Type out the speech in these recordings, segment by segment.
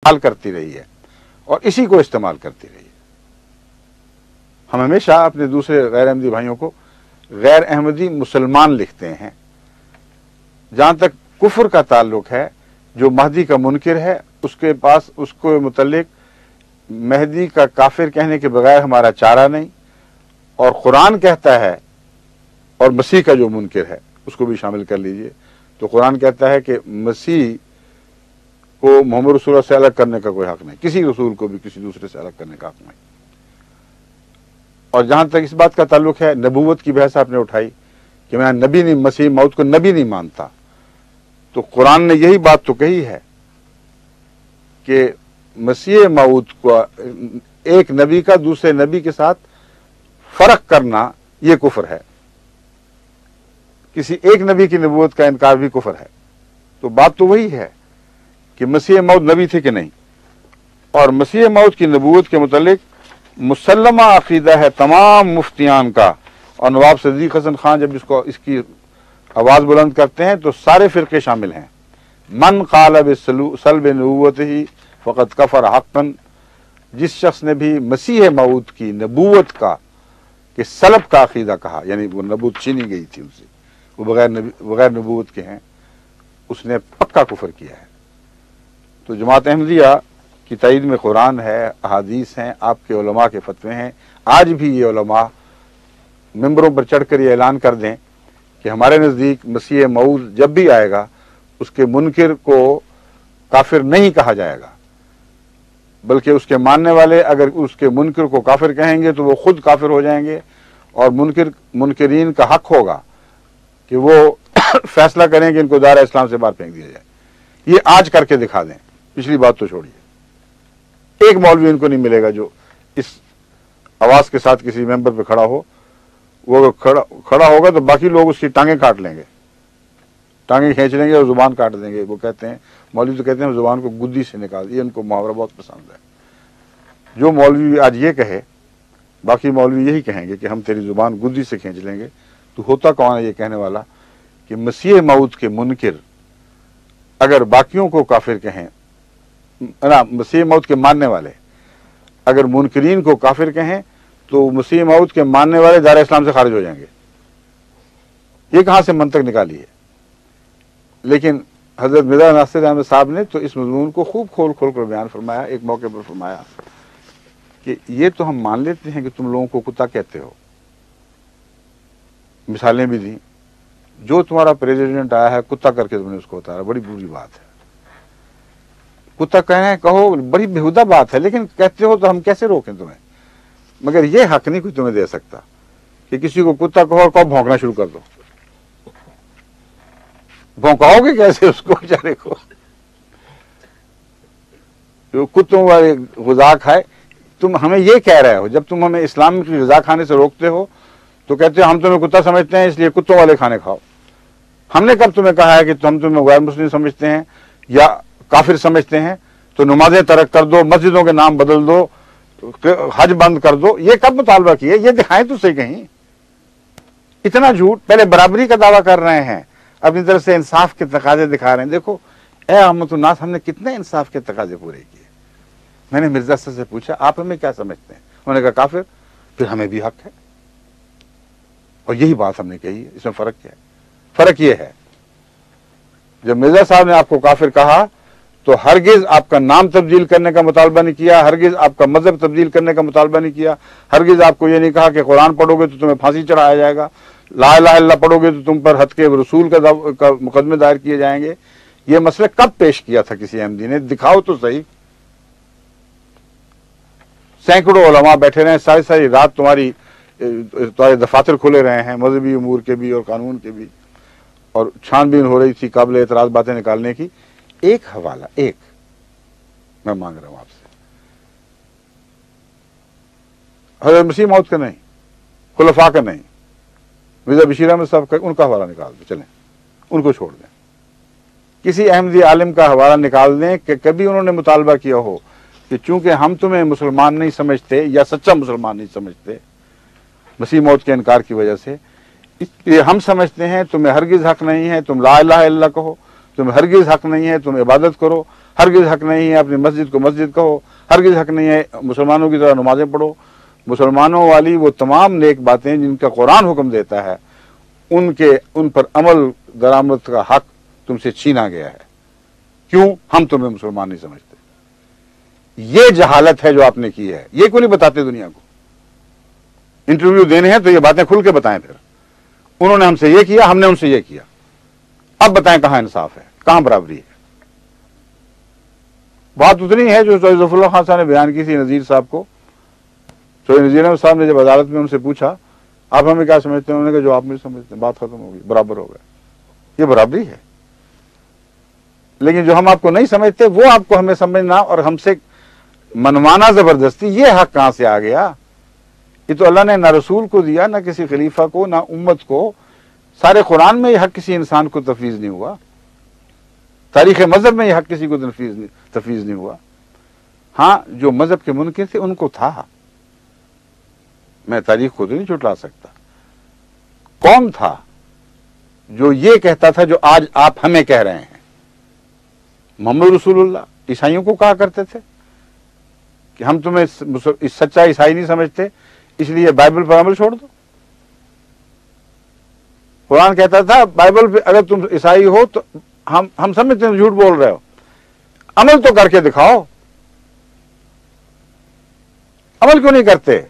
इस्तेमाल करती रही है और इसी को इस्तेमाल करती रही है। हम हमेशा अपने दूसरे गैर अहमदी भाइयों को गैर अहमदी मुसलमान लिखते हैं। जहां तक कुफ्र का ताल्लुक है, जो महदी का मुनकिर है उसके पास उसको मुतल्लिक महदी का काफिर कहने के बगैर हमारा चारा नहीं, और कुरान कहता है, और मसीह का जो मुनकिर है उसको भी शामिल कर लीजिए, तो कुरान कहता है कि मसीह को मोहम्मद रसूल से अलग करने का कोई हक नहीं, किसी रसूल को भी किसी दूसरे से अलग करने का हक नहीं। और जहां तक इस बात का ताल्लुक है, नबूवत की बहस आपने उठाई कि मैं नबी नहीं, मसीह मौत को नबी नहीं मानता, तो कुरान ने यही बात तो कही है कि मसीह मौत को एक नबी का दूसरे नबी के साथ फर्क करना यह कुफ्र है। किसी एक नबी की नबूवत का इनकार भी कुफ्र है। तो बात तो वही है कि मसीह मौत नबी थे कि नहीं, और मसीह मौत की नबूवत के मुतालिक मुसल्लमा अकीदा है तमाम मुफ्तियान का। और नवाब सदीक हसन खान जब इसकी आवाज बुलंद करते हैं तो सारे फिरके शामिल हैं। मन क़ाल बिसल्ब नबूवतिही फ़क़द कफ़र हक़्क़न, जिस शख्स ने भी मसीह मऊद की नबूवत का कि सलब का अकीदा कहा, यानी वो नबूवत छीनी गई थी उनसे, वो बगैर नबूवत के हैं, उसने पक्का कुफर किया है। तो जमात अहमदिया की तायीद में कुरान है, अहादीस हैं, आपके उलमा के फतवे हैं। आज भी ये उलमा मिंबरों पर चढ़कर ये ऐलान कर दें कि हमारे नज़दीक मसीह मऊद जब भी आएगा उसके मुनकिर को काफिर नहीं कहा जाएगा, बल्कि उसके मानने वाले अगर उसके मुनकिर को काफिर कहेंगे तो वो खुद काफिर हो जाएंगे, और मुनकिरीन का हक होगा कि वो फैसला करें कि इनको दायरा इस्लाम से बाहर फेंक दिया जाए। ये आज करके दिखा दें, पिछली बात तो छोड़िए। एक मौलवी इनको नहीं मिलेगा जो इस आवाज के साथ किसी मेंबर पे खड़ा हो। वो खड़ा होगा तो बाकी लोग उसकी टांगें काट लेंगे, टांगें खींच लेंगे और जुबान काट देंगे। वो कहते हैं, मौलवी तो कहते हैं जुबान को गुद्दी से निकाल दिए, उनको मुहावरा बहुत पसंद है। जो मौलवी आज ये कहे, बाकी मौलवी यही कहेंगे कि हम तेरी जुबान गुद्दी से खींच लेंगे। तो होता कौन है ये कहने वाला कि मसीह मऊद के मुनकिर अगर बाकियों को काफिर कहें ना, मसीह मऊद के मानने वाले अगर मुनकिरीन को काफिर कहें तो मसीह मऊद के मानने वाले दायरा इस्लाम से खारिज हो जाएंगे। ये कहां से मंतक निकाली है? लेकिन हजरत मिर्जा नासिर अहमद साहब ने तो इस मजमून को खूब खोल खोल कर बयान फरमाया। एक मौके पर फरमाया कि ये तो हम मान लेते हैं कि तुम लोगों को कुत्ता कहते हो, मिसालें भी दी, जो तुम्हारा प्रेसिडेंट आया है कुत्ता करके तुमने उसको उतारा, बड़ी बुरी बात है। कुत्ता कहना कहो, बड़ी बेहुदा बात है, लेकिन कहते हो तो हम कैसे रोकें तुम्हें? मगर ये हक नहीं कोई तुम्हें दे सकता कि किसी को कुत्ता कहो और कहो भौंकना शुरू कर दो। भौंकाओगे कैसे उसको बेचारे को? जो कुत्तों वाले गुज़ा खाए। तुम हमें ये कह रहे हो, जब तुम हमें इस्लाम की गुज़ा खाने से रोकते हो तो कहते हो हम तुम्हें कुत्ता समझते हैं इसलिए कुत्तों वाले खाने खाओ। हमने कब तुम्हें कहा है कि हम तुम्हें गैर मुस्लिम समझते हैं या काफिर समझते हैं? तो नमाजें तर्क कर दो, मस्जिदों के नाम बदल दो, हज बंद कर दो, ये कब मुतालबा किया? ये दिखाएं तो सही कहीं। इतना झूठ। पहले बराबरी का दावा कर रहे हैं, अपनी तरफ से इंसाफ के तकाजे दिखा रहे हैं। देखो ए अहमदुन्नास, हमने कितने इंसाफ के तकाजे पूरे किए। मैंने मिर्जा से पूछा आप हमें क्या समझते हैं? उन्होंने कहा काफिर। फिर हमें भी हक है, और यही बात हमने कही है। इसमें फर्क क्या है? फर्क ये है, जब मिर्जा साहब ने आपको काफिर कहा तो हरगिज आपका नाम तब्दील करने का मुतालबा नहीं किया, हरगिज आपका मजहब तब्दील करने का मुतालबा नहीं किया, हरगिज आपको ये नहीं कहा कि कुरान पढ़ोगे तो तुम्हें फांसी चढ़ाया जाएगा, ला इलाहा इल्लल्लाह पढ़ोगे तो तुम पर हद के रसूल का मुकदमे दायर किए जाएंगे। ये मसला कब पेश किया था किसी अहमदी ने? दिखाओ तो सही। सैकड़ों उलमा बैठे रहे, सारी सारी रात तुम्हारे दफातर खुले रहे हैं, मजहबी उमूर के भी और कानून के भी, और छानबीन हो रही थी काबिल एतराज बातें निकालने की। एक हवाला मैं मांग रहा हूं आपसे, हज़रत मसीह मौद का नहीं, खुलफा का नहीं, मिर्जा बशीर अहमद साहब का, उनका हवाला निकाल दो, चलें उनको छोड़ दें। किसी अहमदी आलिम का हवाला निकाल दें कि कभी उन्होंने मुतालबा किया हो कि चूंकि हम तुम्हें मुसलमान नहीं समझते या सच्चा मुसलमान नहीं समझते मसीह मौत के इनकार की वजह से, इसलिए हम समझते हैं तुम्हें हरगिज हक नहीं है तुम ला इलाहा इल्लल्लाह कहो, तुम्हें हरगिज हक नहीं है तुम इबादत करो, ہرگز حق نہیں ہے اپنی مسجد کو مسجد کہو، ہرگز حق نہیں ہے مسلمانوں کی طرح نمازیں پڑھو۔ مسلمانوں والی وہ تمام نیک باتیں جن کا قرآن حکم دیتا ہے ان پر عمل درآمد کا حق تم سے چھینا گیا ہے۔ کیوں؟ ہم تمہیں مسلمان نہیں سمجھتے۔ یہ جہالت ہے جو آپ نے کی ہے، یہ کیوں نہیں بتاتے دنیا کو؟ انٹرویو دینے ہیں تو یہ باتیں کھل کے بتائیں، پھر انہوں نے ہم سے یہ کیا، ہم نے ان سے یہ کیا، اب بتائیں کہاں انصاف ہے، کہاں برابری ہے؟ بات اتنی ہے جو چوہے ظفر اللہ خان صاحب نے بیان کی تھی نذیر صاحب کو۔ چوہے نذیر احمد صاحب نے جب عدالت میں ان سے پوچھا آپ ہمیں کیا سمجھتے ہیں، انہوں نے کہا جو آپ مجھے سمجھتے ہیں، بات ختم ہو گئی، برابر ہو گیا۔ یہ برابری ہے۔ لیکن جو ہم آپ کو نہیں سمجھتے وہ آپ کو ہمیں سمجھنا اور ہم سے منوانا زبردستی، یہ حق کہاں سے آ گیا؟ یہ تو اللہ نے نہ رسول کو دیا، نہ کسی خلیفہ کو، نہ امت کو۔ سارے قرآن میں یہ حق کسی انسان کو تفویض نہیں ہوا، تاریخ مذہب میں یہ حق کسی کو تفویض نہیں ہوا۔ ہاں جو مذہب کے منکر تھے ان کو تھا، میں تاریخ کو تو نہیں جھٹلا سکتا۔ کون تھا جو یہ کہتا تھا جو آج آپ ہمیں کہہ رہے ہیں؟ محمد رسول اللہ عیسائیوں کو کہا کرتے تھے کہ ہم تمہیں سچا عیسائی نہیں سمجھتے، اس لیے بائبل پر عمل چھوڑ دو۔ قرآن کہتا تھا بائبل پہ اگر تم عیسائی ہو تو ہم سمجھتے ہیں جھوٹ بول رہے ہو، عمل تو کر کے دکھاؤ۔ عمل کیوں نہیں کرتے؟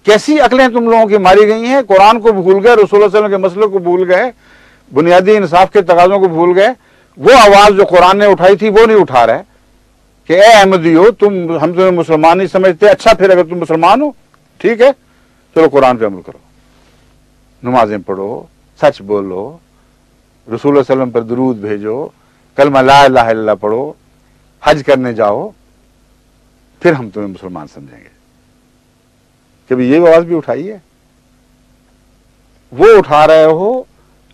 کیسی عقلیں تم لوگوں کی ماری گئی ہیں؟ قرآن کو بھول گئے، رسول اللہ صلی اللہ علیہ وسلم کے مسئلے کو بھول گئے، بنیادی انصاف کے تقاضوں کو بھول گئے۔ وہ آواز جو قرآن نے اٹھائی تھی وہ نہیں اٹھا رہے کہ اے احمدیو ہم تمہیں مسلمان نہیں سمجھتے، اچھا پھر اگر تم مسلمان ہو ٹھیک ہے چلو قرآن پہ عمل کرو، نمازیں پڑھو، سچ بولو، رسول اللہ علیہ وسلم پر درود بھیجو، کلمہ لا الہ الا اللہ پڑھو، حج کرنے جاؤ، پھر ہم تمہیں مسلمان سمجھیں گے۔ کبھی یہ آواز بھی اٹھائی ہے؟ وہ اٹھا رہے ہو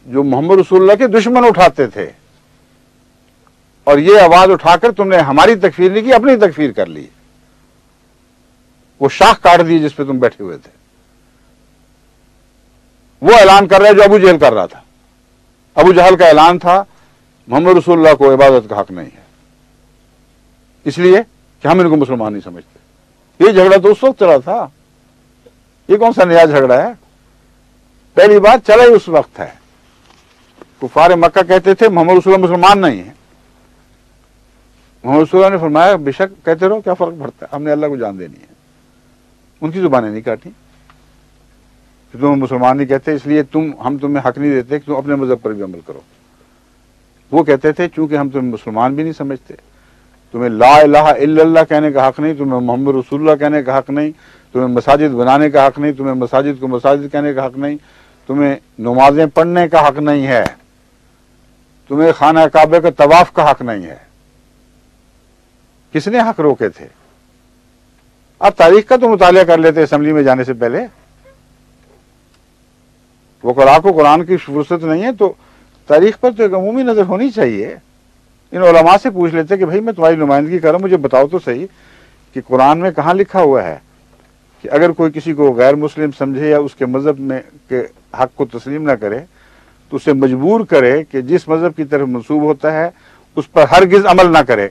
جو محمد رسول اللہ کے دشمن اٹھاتے تھے، اور یہ آواز اٹھا کر تم نے ہماری تکفیر نہیں کی، اپنی تکفیر کر لی۔ وہ شاخ کاٹ دی جس پہ تم بیٹھے ہوئے تھے۔ وہ اعلان کر رہے جو ابو جہل کر رہا تھا۔ ابو جہل کا اعلان تھا محمد رسول اللہ کو عبادت کا حق نہیں ہے، اس لیے کہ ہم ان کو مسلمان نہیں سمجھتے۔ یہ جھگڑا تو اس وقت چلا تھا، یہ کون سا نیا جھگڑا ہے؟ پہلی بات چلا ہی اس وقت ہے۔ کفار مکہ کہتے تھے محمد رسول اللہ مسلمان نہیں ہے۔ محمد رسول اللہ نے فرمایا بے شک کہتے رہو، کیا فرق پڑتا ہے، ہم نے اللہ کو جان دینی ہے۔ ان کی زبانیں نہیں کاٹی کہ تم مسلمان نہیں کہتے اس لیے ہم تمہیں حق نہیں دیتے کہ تم اپنے مذہب پر بھی عمل کرو۔ وہ کہتے تھے چونکہ ہم تمہیں مسلمان بھی نہیں سمجھتے، تمہیں لا الہ الا اللہ کہنے کا حق نہیں، تمہیں محمد رسول اللہ کہنے کا حق نہیں، تمہیں مساجد بنانے کا حق نہیں، تمہیں مساجد کو مساجد کہنے کا حق نہیں، تمہیں نمازیں پڑھنے کا حق نہیں ہے، تمہیں خانہ کعبہ کا طواف کا حق نہیں ہے۔ کس نے حق روکے تھے؟ آپ تاریخ کا تو مطالعہ کر لیتے اسمبلی میں جانے سے پہلے۔ وکلاء کو قرآن کی فرصت نہیں ہے تو تاریخ پر تو ایک عمومی نظر ہونی چاہیے۔ ان علماء سے پوچھ لیتے کہ بھائی میں تمہاری نمائندگی کر رہا ہوں، مجھے بتاؤ تو صحیح کہ قرآن میں کہاں لکھا ہوا ہے کہ اگر کوئی کسی کو غیر مسلم سمجھے یا اس کے مذہب میں کے حق کو تسلیم نہ کرے تو اسے مجبور کرے کہ جس مذہب کی طرف منسوب ہوتا ہے اس پر ہرگز عمل نہ کرے۔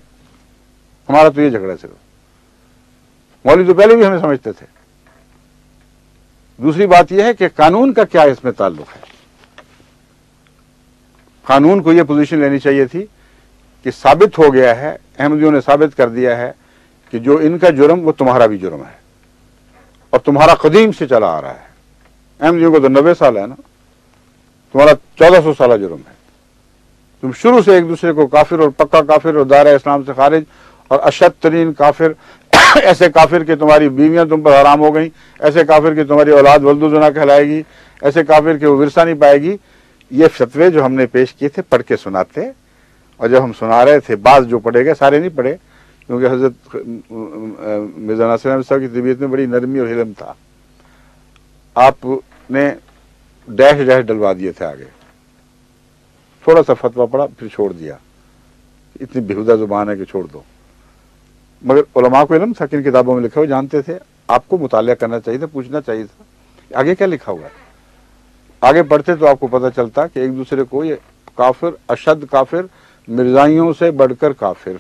ہمارا تو یہ جھگڑا صرف مولوی تو پہلے بھی ہمیں سمجھتے تھے۔ دوسری بات یہ ہے کہ قانون کا کیا اس میں تعلق ہے؟ قانون کو یہ پوزیشن لینی چاہیے تھی کہ ثابت ہو گیا ہے، احمدیوں نے ثابت کر دیا ہے کہ جو ان کا جرم وہ تمہارا بھی جرم ہے اور تمہارا قدیم سے چلا آ رہا ہے۔ احمدیوں کو تو 90 سال ہے نا، تمہارا 1400 سالہ جرم ہے۔ تم شروع سے ایک دوسرے کو کافر اور پکا کافر اور دائرہ اسلام سے خارج اور اشد ترین کافر، ایسے کافر کہ تمہاری بیویاں تم پر حرام ہو گئیں، ایسے کافر کہ تمہاری اولاد ولد و زنا کہلائے گی، ایسے کافر کہ وہ ورثہ نہیں پائے گی۔ یہ فتوے جو ہم نے پیش کیے تھے پڑھ کے سناتے، اور جب ہم سنا رہے تھے بعض جو پڑھے گئے سارے نہیں پڑھے کیونکہ حضرت مرزا ناصر احمد صاحب کی طبیعت میں بڑی نرمی اور حلم تھا، آپ نے ڈیش ڈیش ڈلوا دیے تھے آگے، تھوڑا سا فتویٰ پڑھا پھر چھوڑ دیا، اتنی بےہودہ زبان ہے کہ چھوڑ دو۔ مگر علماء کو علم تھا کہ ان کتابوں میں لکھا ہوا جانتے تھے، آپ کو مطالعہ کرنا چاہیے تھا، پوچھنا چاہیے تھا آگے کیا لکھا ہوا ہے۔ آگے پڑھتے تو آپ کو پتہ چلتا کہ ایک دوسرے کو یہ کافر، اشد کافر، مرزائیوں سے بڑھ کر کافر،